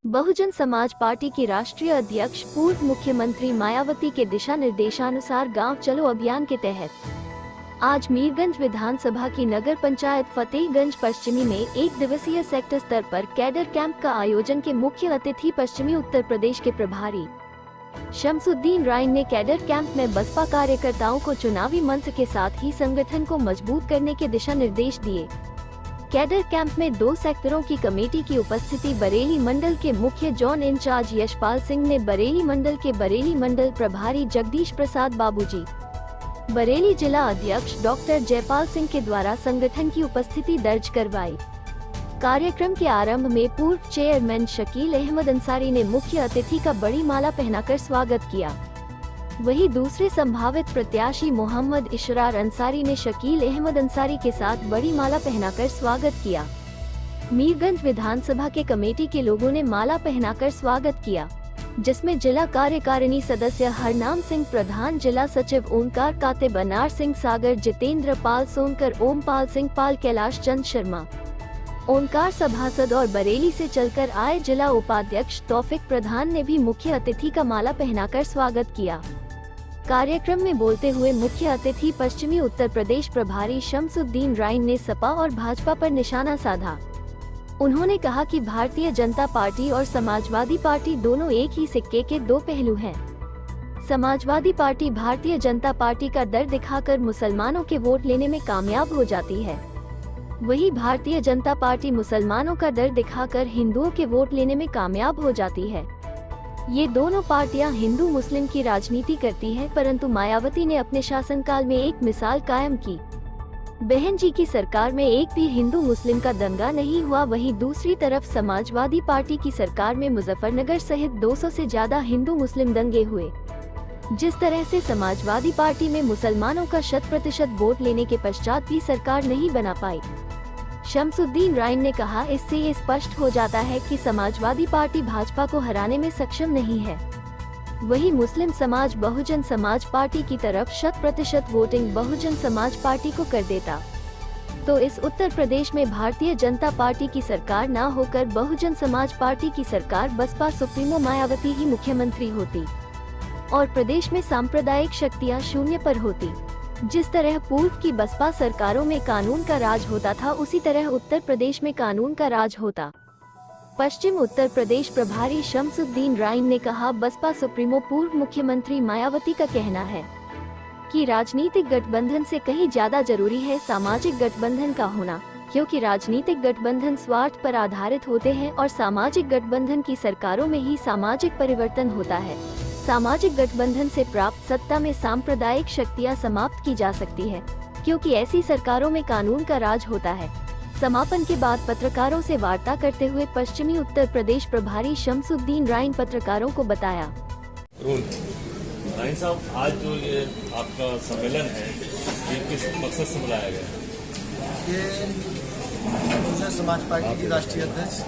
Bahujan Samaj party की राष्ट्रीय अध्यक्ष पूर्व मुख्यमंत्री मायावती के दिशा निर्देशानुसार गांव चलो अभियान के तहत आज मीरगंज विधानसभा की नगर पंचायत फतेहगंज पश्चिमी में 1 दिवसीय सेक्टर स्तर पर कैडर कैंप का आयोजन के मुख्य अतिथि पश्चिमी उत्तर प्रदेश के प्रभारी शमसुद्दीन राइन ने कैडर कैंप में बसपा कार्यकर्ताओं को चुनावी मंत्र के साथ ही संगठन को मजबूत करने के दिशा निर्देश दिए। कैडर कैंप में 2 सेक्टरों की कमेटी की उपस्थिति बरेली मंडल के मुख्य जॉन इंचार्ज यशपाल सिंह ने बरेली मंडल के बरेली मंडल प्रभारी जगदीश प्रसाद बाबूजी, बरेली जिला अध्यक्ष डॉक्टर जयपाल सिंह के द्वारा संगठन की उपस्थिति दर्ज करवाई। कार्यक्रम के आरंभ में पूर्व चेयरमैन शकील अहमद अंसारी ने मुख्य अतिथि का बड़ी माला पहनाकर स्वागत किया। वहीं दूसरे संभावित प्रत्याशी मोहम्मद इशरार अंसारी ने शकील अहमद अंसारी के साथ बड़ी माला पहनाकर स्वागत किया। मीरगंज विधानसभा के कमेटी के लोगों ने माला पहनाकर स्वागत किया, जिसमें जिला कार्यकारिणी सदस्य हरनाम सिंह प्रधान, जिला सचिव ओंकार काते, बनार सिंह सागर, जितेंद्र पाल सोनकर, ओम पाल सिंह पाल, कैलाश चंद शर्मा, ओंकार सभासद और बरेली से चलकर आए जिला उपाध्यक्ष तौफिक प्रधान ने भी मुख्य अतिथि का माला पहनाकर स्वागत किया। कार्यक्रम में बोलते हुए मुख्य अतिथि पश्चिमी उत्तर प्रदेश प्रभारी शमसुद्दीन राइन ने सपा और भाजपा पर निशाना साधा। उन्होंने कहा कि भारतीय जनता पार्टी और समाजवादी पार्टी दोनों एक ही सिक्के के 2 पहलू हैं। समाजवादी पार्टी भारतीय जनता पार्टी का डर दिखाकर मुसलमानों के वोट लेने में कामयाब हो जाती है, वही भारतीय जनता पार्टी मुसलमानों का डर दिखाकर हिंदुओं के वोट लेने में कामयाब हो जाती है। ये दोनों पार्टियां हिंदू मुस्लिम की राजनीति करती हैं, परंतु मायावती ने अपने शासनकाल में एक मिसाल कायम की। बहन जी की सरकार में एक भी हिंदू मुस्लिम का दंगा नहीं हुआ। वहीं दूसरी तरफ समाजवादी पार्टी की सरकार में मुजफ्फरनगर सहित 200 से ज्यादा हिंदू मुस्लिम दंगे हुए। जिस तरह से समाजवादी पार्टी में मुसलमानों का 100% वोट लेने के पश्चात भी सरकार नहीं बना पाई। शमसुद्दीन राइन ने कहा, इससे ये स्पष्ट हो जाता है कि समाजवादी पार्टी भाजपा को हराने में सक्षम नहीं है। वही मुस्लिम समाज बहुजन समाज पार्टी की तरफ 100% वोटिंग बहुजन समाज पार्टी को कर देता, तो इस उत्तर प्रदेश में भारतीय जनता पार्टी की सरकार न होकर बहुजन समाज पार्टी की सरकार बसपा सुप्रीमो मायावती ही मुख्यमंत्री होती और प्रदेश में सांप्रदायिक शक्तियां शून्य पर होती। जिस तरह पूर्व की बसपा सरकारों में कानून का राज होता था, उसी तरह उत्तर प्रदेश में कानून का राज होता। पश्चिम उत्तर प्रदेश प्रभारी शमसुद्दीन राइन ने कहा, बसपा सुप्रीमो पूर्व मुख्यमंत्री मायावती का कहना है कि राजनीतिक गठबंधन से कहीं ज्यादा जरूरी है सामाजिक गठबंधन का होना, क्योंकि राजनीतिक गठबंधन स्वार्थ पर आधारित होते हैं और सामाजिक गठबंधन की सरकारों में ही सामाजिक परिवर्तन होता है। सामाजिक गठबंधन से प्राप्त सत्ता में सांप्रदायिक शक्तियां समाप्त की जा सकती है, क्योंकि ऐसी सरकारों में कानून का राज होता है। समापन के बाद पत्रकारों से वार्ता करते हुए पश्चिमी उत्तर प्रदेश प्रभारी शमसुद्दीन राइन पत्रकारों को बताया, राइन साहब, आज जो ये आपका सम्मेलन है, ये किस मकसद से बुलाया गया? ये बहुजन समाज पार्टी की राष्ट्रीय अध्यक्ष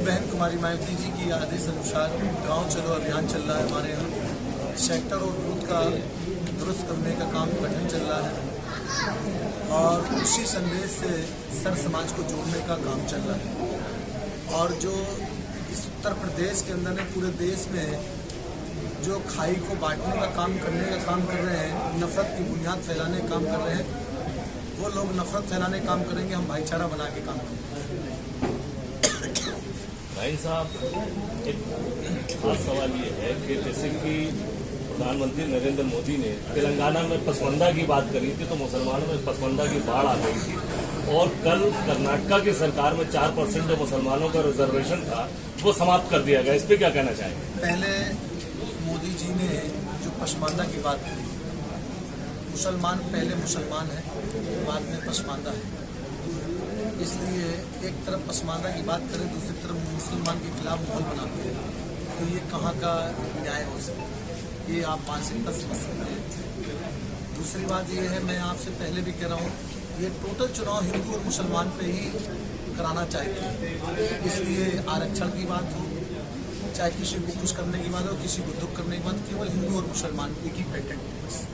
बहन कुमारी मायावती जी की आदेश अनुसार गांव चलो अभियान चल रहा है। हमारे यहाँ सेक्टर और बूथ का दुरुस्त करने का काम गठन चल रहा है और उसी संदेश से सर समाज को जोड़ने का काम चल रहा है। और जो इस उत्तर प्रदेश के अंदर ने पूरे देश में जो खाई को बांटने का काम करने का काम कर रहे हैं, नफरत की बुनियाद फैलाने का काम कर रहे हैं, वो लोग नफरत फैलाने का काम करेंगे, हम भाईचारा बना के काम करेंगे। राइन साहब, एक खास सवाल ये है कि जैसे कि प्रधानमंत्री नरेंद्र मोदी ने तेलंगाना में पसमंदा की बात करी थी, तो मुसलमानों में पसमंदा की बाढ़ आ गई थी और कल कर्नाटका की सरकार में 4% जो मुसलमानों का रिजर्वेशन था वो समाप्त कर दिया गया। इस पर क्या कहना चाहेंगे? पहले मोदी जी ने जो पसमानदा की बात करी, मुसलमान पहले मुसलमान है, बाद में पसमानदा है। इसलिए एक तरफ पसमानदा की बात करें, दूसरी तरफ मुसलमान के खिलाफ माहौल बनाते हैं, तो ये कहाँ का न्याय हो सकता है? ये आप मानसिकता समझ सकते हैं। दूसरी बात ये है, मैं आपसे पहले भी कह रहा हूँ, ये टोटल चुनाव हिंदू और मुसलमान पे ही कराना चाहते हैं। इसलिए आरक्षण की बात हो, चाहे किसी को खुश करने की बात हो, किसी को दुख करने की बात, केवल हिंदू और मुसलमान एक ही पेटेंट है।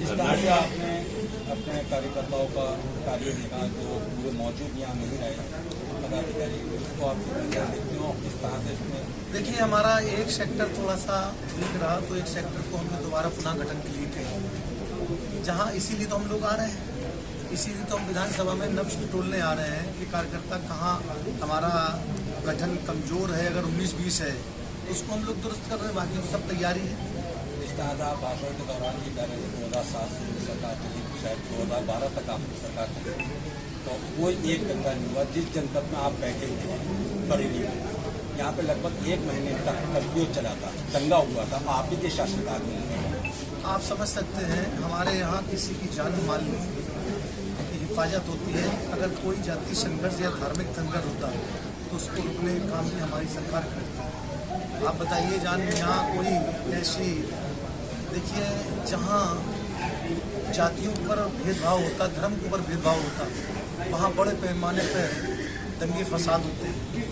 इस तरह आपने अपने कार्यकर्ताओं का कार्य देखा, तो पूरे मौजूद यहाँ नहीं रहे, पदाधिकारी को आप क्यों किस तरह से इसमें? देखिए, हमारा एक सेक्टर थोड़ा सा वीक रहा, तो एक सेक्टर को हमने दोबारा पुनः गठन के लिए किया, जहाँ इसीलिए तो हम लोग आ रहे हैं, इसीलिए तो हम विधानसभा में नब्ज टोलने आ रहे हैं कि कार्यकर्ता कहाँ हमारा गठन कमजोर है, अगर 19-20 है तो उसको हम लोग दुरुस्त कर रहे हैं, बाकी तो सब तैयारी है। इस तरह आप भाषण के दौरान ये कह रहे थे 2007 से सरकार चली, शायद 2012 तक आपकी सरकार चली, तो कोई एक दंगा नहीं हुआ। जिस जनपद में आप बैठे हुए हैं बरेली में, यहाँ पे लगभग 1 महीने तक कर्फ्यू चला था, दंगा हुआ था, आप ही के शासनकाल में। आप समझ सकते हैं, हमारे यहाँ किसी की जान माल की हिफाजत होती है। अगर कोई जातीय संघर्ष या धार्मिक संघर्ष होता है तो उसको रोकने का काम भी हमारी सरकार करती है। आप बताइए, यहाँ कोई ऐसी, देखिए, जहाँ जातियों पर भेदभाव होता, धर्म के ऊपर भेदभाव होता, वहाँ बड़े पैमाने पर दंगे फसाद होते हैं।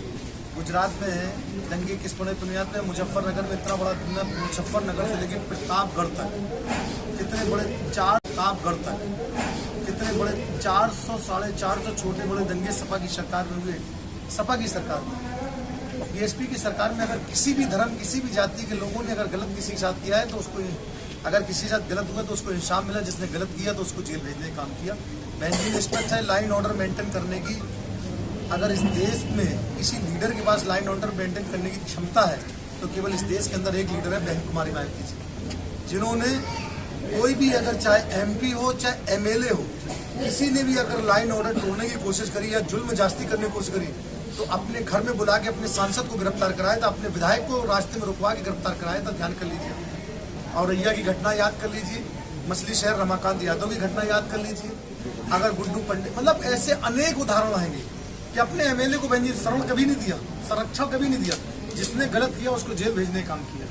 गुजरात में दंगे किस बड़े बुनियाद पर, मुजफ्फरनगर में इतना बड़ा, मुजफ्फरनगर से लेकर प्रतापगढ़ तक, कितने बड़े 4 प्रतापगढ़ तक, कितने बड़े 400-450 छोटे बड़े दंगे सपा की सरकार में हुए, सपा की सरकार में। बीएसपी की सरकार में अगर किसी भी धर्म, किसी भी जाति के लोगों ने अगर गलत किसी के साथ किया है तो उसको, अगर किसी के साथ गलत हुआ तो उसको इंसाफ मिला, जिसने गलत किया तो उसको जेल भेजने का काम किया। बहन जी ने इस पर चाहे लाइन ऑर्डर मेंटेन करने की, अगर इस देश में किसी लीडर के पास लाइन ऑर्डर मेंटेन करने की क्षमता है तो केवल इस देश के अंदर एक लीडर है, बहन कुमारी मायावती जी, जिन्होंने कोई भी, अगर चाहे एमपी हो चाहे एमएलए हो, किसी ने भी अगर लाइन ऑर्डर तोड़ने की कोशिश करी या जुल्म जास्ती करने की कोशिश करी तो अपने घर में बुला के अपने सांसद को गिरफ्तार कराया था, अपने विधायक को रास्ते में रुकवा के गिरफ्तार कराया था। ध्यान कर लीजिए। और रैया की घटना याद कर लीजिए, मछली शहर रमाकांत यादव की घटना याद कर लीजिए, अगर गुड्डू पंडित, मतलब ऐसे अनेक उदाहरण रहेंगे कि अपने एमएलए को बहन जी शरण कभी नहीं दिया, संरक्षण कभी नहीं दिया, जिसने गलत किया उसको जेल भेजने का काम किया।